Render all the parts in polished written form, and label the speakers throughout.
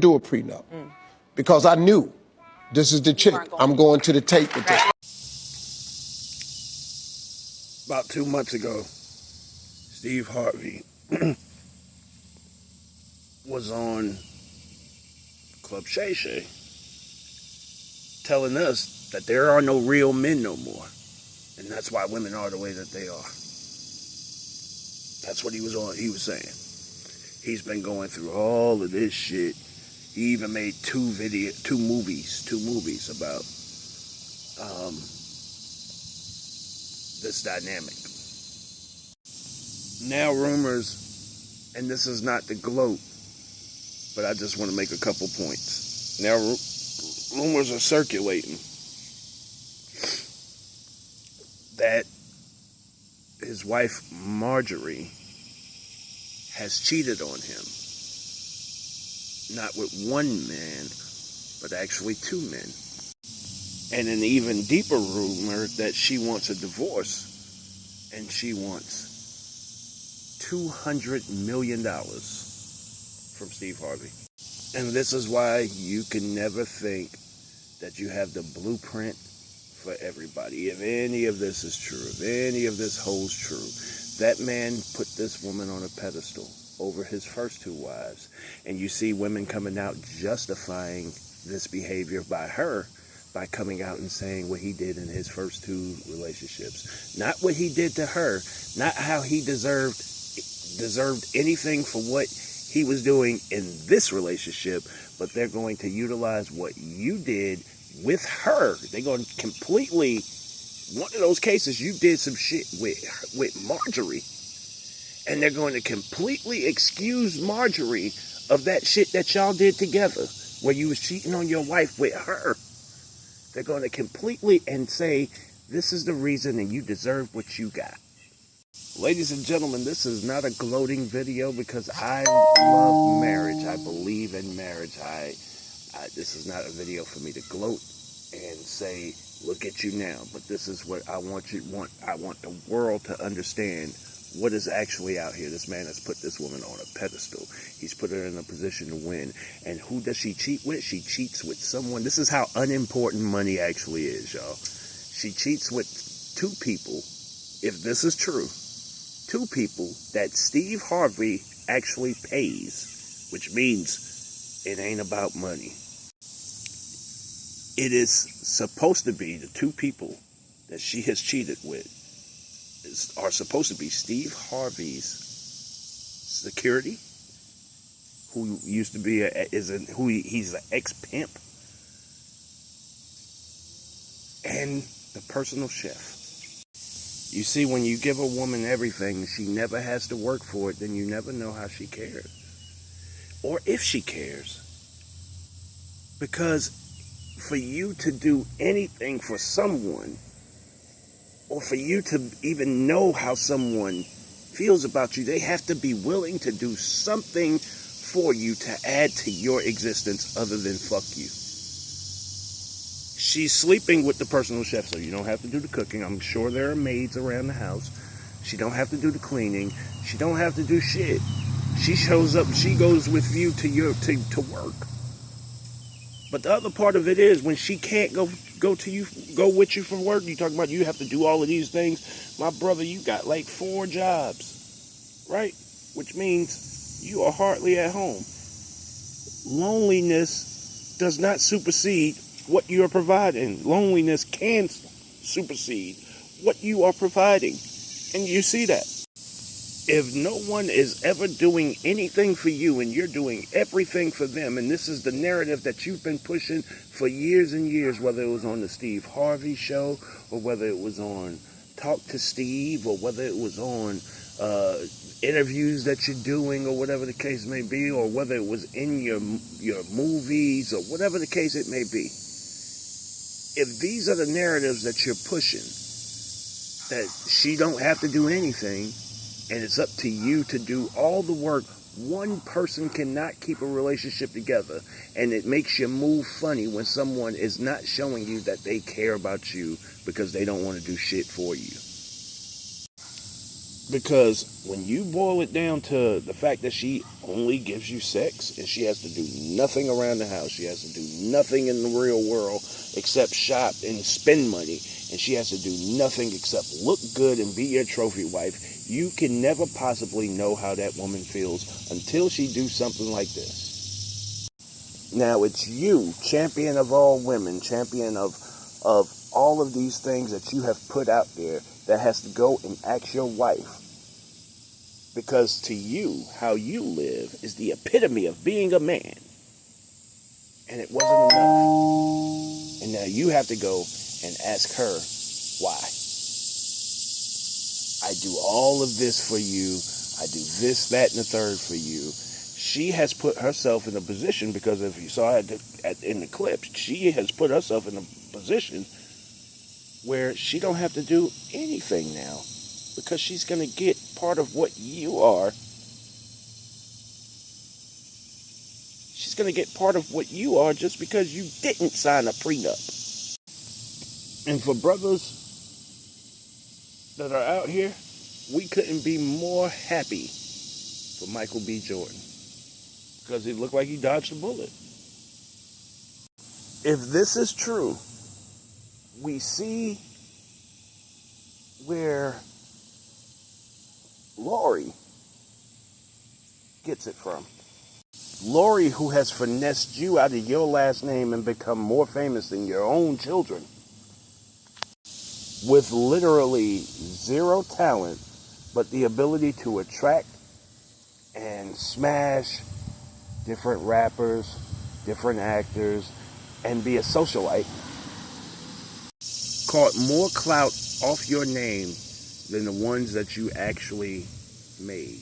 Speaker 1: do a prenup because I knew this is the chick. I'm going to the tape with this.
Speaker 2: About 2 months ago, Steve Harvey was on Club Shay Shay telling us that there are no real men no more. And that's why women are the way that they are. That's what he was saying. He's been going through all of this shit. He even made two movies about this dynamic. Now rumors, and this is not to gloat, but I just want to make a couple points. Now rumors are circulating that his wife Marjorie has cheated on him. Not with one man, but actually two men. And an even deeper rumor that she wants a divorce, and she wants $200 million from Steve Harvey. And this is why you can never think that you have the blueprint for everybody. If any of this is true, if any of this holds true, that man put this woman on a pedestal over his first two wives. And you see women coming out justifying this behavior by her, by coming out and saying what he did in his first two relationships. Not what he did to her, not how he deserved anything for what he was doing in this relationship, but they're going to utilize what you did with her. They're going to completely, one of those cases, you did some shit with Marjorie, and they're going to completely excuse Marjorie of that shit that y'all did together, where you was cheating on your wife with her. They're going to completely and say, this is the reason and you deserve what you got. Ladies and gentlemen, this is not a gloating video because I love marriage. I believe in marriage. This is not a video for me to gloat and say, look at you now. But this is what I want the world to understand what is actually out here. This man has put this woman on a pedestal. He's put her in a position to win. And who does she cheat with? She cheats with someone. This is how unimportant money actually is, y'all. She cheats with two people, if this is true, two people that Steve Harvey actually pays, which means it ain't about money. It is supposed to be the two people that she has cheated with are supposed to be Steve Harvey's security, who used to be he's an ex-pimp, and the personal chef. You see, when you give a woman everything, she never has to work for it, then you never know how she cares. Or if she cares. Because for you to do anything for someone, or for you to even know how someone feels about you, they have to be willing to do something for you to add to your existence other than fuck you. She's sleeping with the personal chef, so you don't have to do the cooking. I'm sure there are maids around the house. She don't have to do the cleaning. She don't have to do shit. She shows up, she goes with you to work. But the other part of it is when she can't go with you for work, you talk about you have to do all of these things. My brother, you got like 4 jobs, right? Which means you are hardly at home. Loneliness does not supersede what you are providing. Loneliness can supersede what you are providing. And you see that. If no one is ever doing anything for you and you're doing everything for them, and this is the narrative that you've been pushing for years and years, whether it was on the Steve Harvey show, or whether it was on Talk to Steve, or whether it was on interviews that you're doing, or whatever the case may be, or whether it was in your movies, or whatever the case it may be. If these are the narratives that you're pushing, that she don't have to do anything, and it's up to you to do all the work. One person cannot keep a relationship together, and it makes you move funny when someone is not showing you that they care about you because they don't want to do shit for you. Because when you boil it down to the fact that she only gives you sex and she has to do nothing around the house, she has to do nothing in the real world except shop and spend money, and she has to do nothing except look good and be your trophy wife, you can never possibly know how that woman feels until she do something like this. Now it's you, champion of all women, champion of all of these things that you have put out there, that has to go and ask your wife. Because to you, how you live is the epitome of being a man. And it wasn't enough. And now you have to go and ask her why. I do all of this for you. I do this, that, and the third for you. She has put herself in a position, because if you saw it in the clip, she has put herself in a position where she don't have to do anything now, because she's going to get part of what you are. She's going to get part of what you are just because you didn't sign a prenup. And for brothers that are out here, we couldn't be more happy for Michael B. Jordan, because he looked like he dodged a bullet. If this is true, we see where Lori gets it from. Lori, who has finessed you out of your last name and become more famous than your own children, with literally zero talent, but the ability to attract and smash different rappers, different actors, and be a socialite, caught more clout off your name than the ones that you actually made,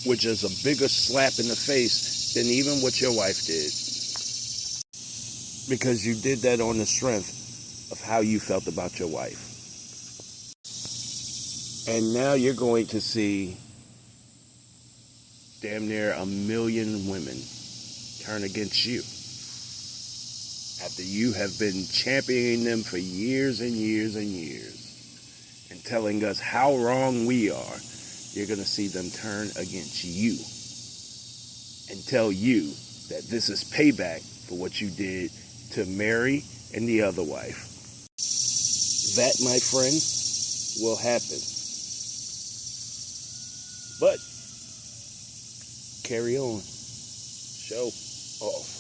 Speaker 2: which is a bigger slap in the face than even what your wife did, because you did that on the strength of how you felt about your wife. And now you're going to see damn near 1 million women turn against you after you have been championing them for years and years and years and telling us how wrong we are. You're going to see them turn against you and tell you that this is payback for what you did to Mary and the other wife. That, my friend, will happen. But carry on. Show off.